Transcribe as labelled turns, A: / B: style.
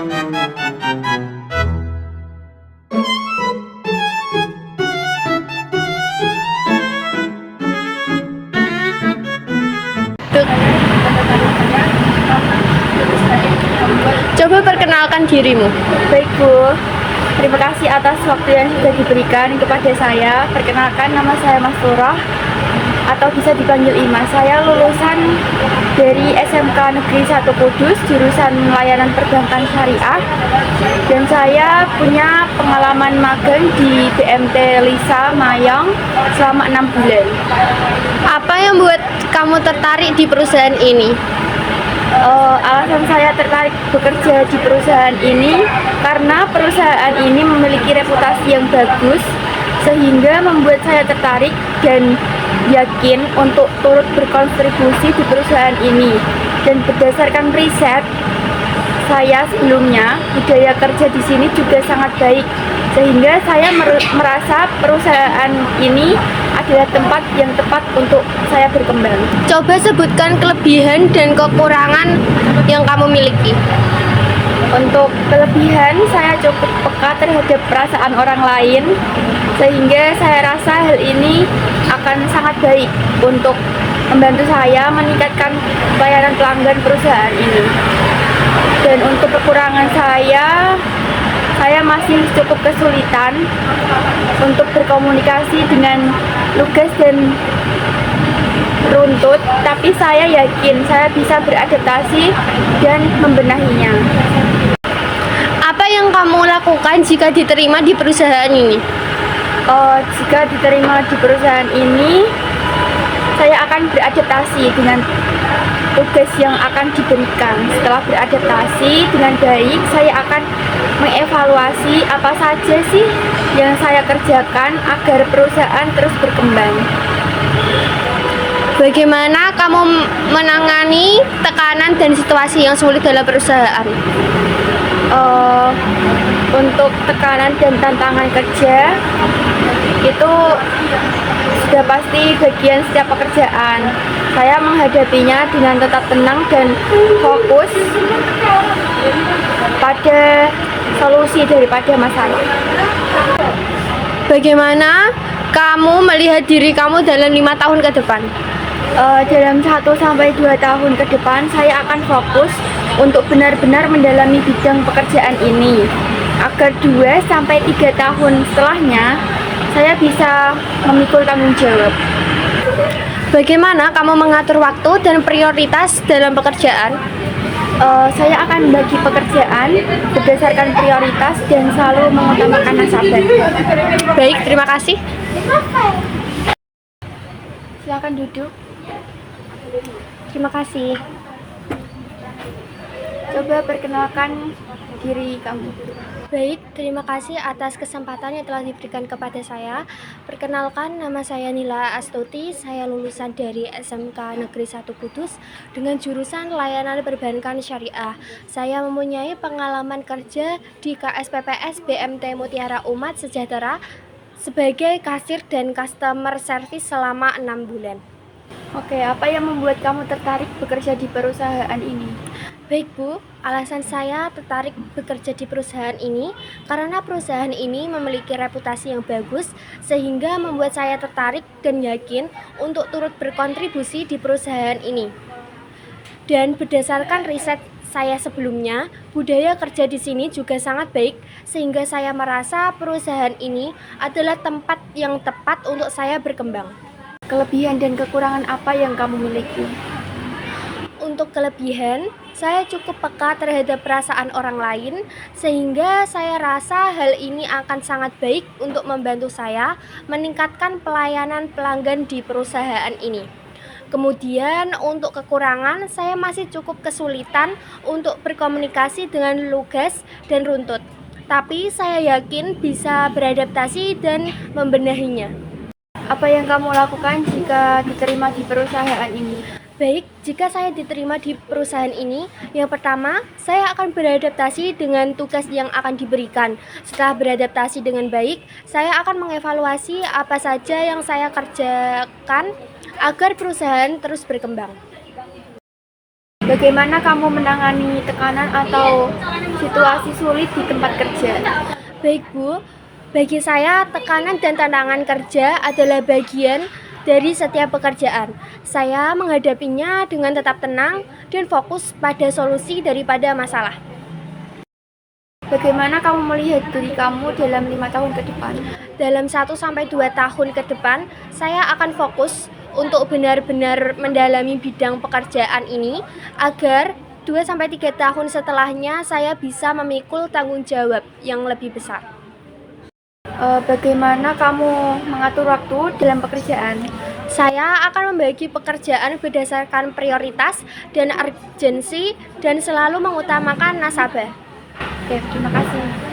A: Coba perkenalkan dirimu.
B: Baik Bu, terima kasih atas waktu yang sudah diberikan kepada saya. Perkenalkan, nama saya Mas Turah atau bisa dipanggil Ima. Saya lulusan dari SMK Negeri 1 Kudus, jurusan Layanan Perbankan Syariah. Dan saya punya pengalaman magang di BMT Lisa Mayang selama 6 bulan.
A: Apa yang membuat kamu tertarik di perusahaan ini?
B: Alasan saya tertarik bekerja di perusahaan ini karena perusahaan ini memiliki reputasi yang bagus, sehingga membuat saya tertarik dan yakin untuk turut berkontribusi di perusahaan ini. Dan berdasarkan riset saya sebelumnya, budaya kerja di sini juga sangat baik, sehingga saya merasa perusahaan ini adalah tempat yang tepat untuk saya berkembang.
A: Coba sebutkan kelebihan dan kekurangan yang kamu miliki.
B: Untuk kelebihan, saya cukup peka terhadap perasaan orang lain, sehingga saya rasa hal ini akan sangat baik untuk membantu saya meningkatkan pelayanan pelanggan perusahaan ini. Dan untuk kekurangan saya masih cukup kesulitan untuk berkomunikasi dengan lugas dan runtut, tapi saya yakin saya bisa beradaptasi dan membenahinya.
A: Apa yang kamu lakukan jika diterima di perusahaan ini?
B: Jika diterima di perusahaan ini, saya akan beradaptasi dengan tugas yang akan diberikan. Setelah beradaptasi dengan baik, saya akan mengevaluasi apa saja sih yang saya kerjakan agar perusahaan terus berkembang.
A: Bagaimana kamu menangani tekanan dan situasi yang sulit dalam perusahaan?
B: Untuk tekanan dan tantangan kerja itu sudah pasti bagian setiap pekerjaan. Saya menghadapinya dengan tetap tenang dan fokus pada solusi daripada masalah.
A: Bagaimana kamu melihat diri kamu dalam 5 tahun ke depan?
B: Dalam 1-2 tahun ke depan, saya akan fokus untuk benar-benar mendalami bidang pekerjaan ini, agar 2-3 tahun setelahnya saya bisa memikul tanggung jawab.
A: Bagaimana kamu mengatur waktu dan prioritas dalam pekerjaan?
B: Saya akan membagi pekerjaan berdasarkan prioritas dan selalu mengutamakan nasabah.
A: Baik, terima kasih.
B: Silakan duduk.
A: Terima kasih.
B: Coba perkenalkan diri kamu.
A: Baik, terima kasih atas kesempatan yang telah diberikan kepada saya. Perkenalkan, nama saya Nila Astuti. Saya lulusan dari SMK Negeri 1 Kudus dengan jurusan Layanan Perbankan Syariah. Saya mempunyai pengalaman kerja di KSPPS BMT Mutiara Umat Sejahtera sebagai kasir dan customer service selama 6 bulan.
B: Oke, apa yang membuat kamu tertarik bekerja di perusahaan ini?
A: Baik Bu, alasan saya tertarik bekerja di perusahaan ini karena perusahaan ini memiliki reputasi yang bagus, sehingga membuat saya tertarik dan yakin untuk turut berkontribusi di perusahaan ini. Dan berdasarkan riset saya sebelumnya, budaya kerja di sini juga sangat baik, sehingga saya merasa perusahaan ini adalah tempat yang tepat untuk saya berkembang.
B: Kelebihan dan kekurangan apa yang kamu miliki?
A: Untuk kelebihan, saya cukup peka terhadap perasaan orang lain, sehingga saya rasa hal ini akan sangat baik untuk membantu saya meningkatkan pelayanan pelanggan di perusahaan ini. Kemudian untuk kekurangan, saya masih cukup kesulitan untuk berkomunikasi dengan lugas dan runtut. Tapi saya yakin bisa beradaptasi dan membenahinya.
B: Apa yang kamu lakukan jika diterima di perusahaan ini?
A: Baik, jika saya diterima di perusahaan ini, yang pertama, saya akan beradaptasi dengan tugas yang akan diberikan. Setelah beradaptasi dengan baik, saya akan mengevaluasi apa saja yang saya kerjakan agar perusahaan terus berkembang.
B: Bagaimana kamu menangani tekanan atau situasi sulit di tempat kerja?
A: Baik Bu, bagi saya tekanan dan tantangan kerja adalah bagian dari setiap pekerjaan. Saya menghadapinya dengan tetap tenang dan fokus pada solusi daripada masalah.
B: Bagaimana kamu melihat diri kamu dalam 5 tahun ke depan?
A: Dalam 1 sampai 2 tahun ke depan, saya akan fokus untuk benar-benar mendalami bidang pekerjaan ini agar 2 sampai 3 tahun setelahnya saya bisa memikul tanggung jawab yang lebih besar.
B: Bagaimana kamu mengatur waktu dalam pekerjaan?
A: Saya akan membagi pekerjaan berdasarkan prioritas dan urgensi dan selalu mengutamakan nasabah.
B: Oke, terima kasih.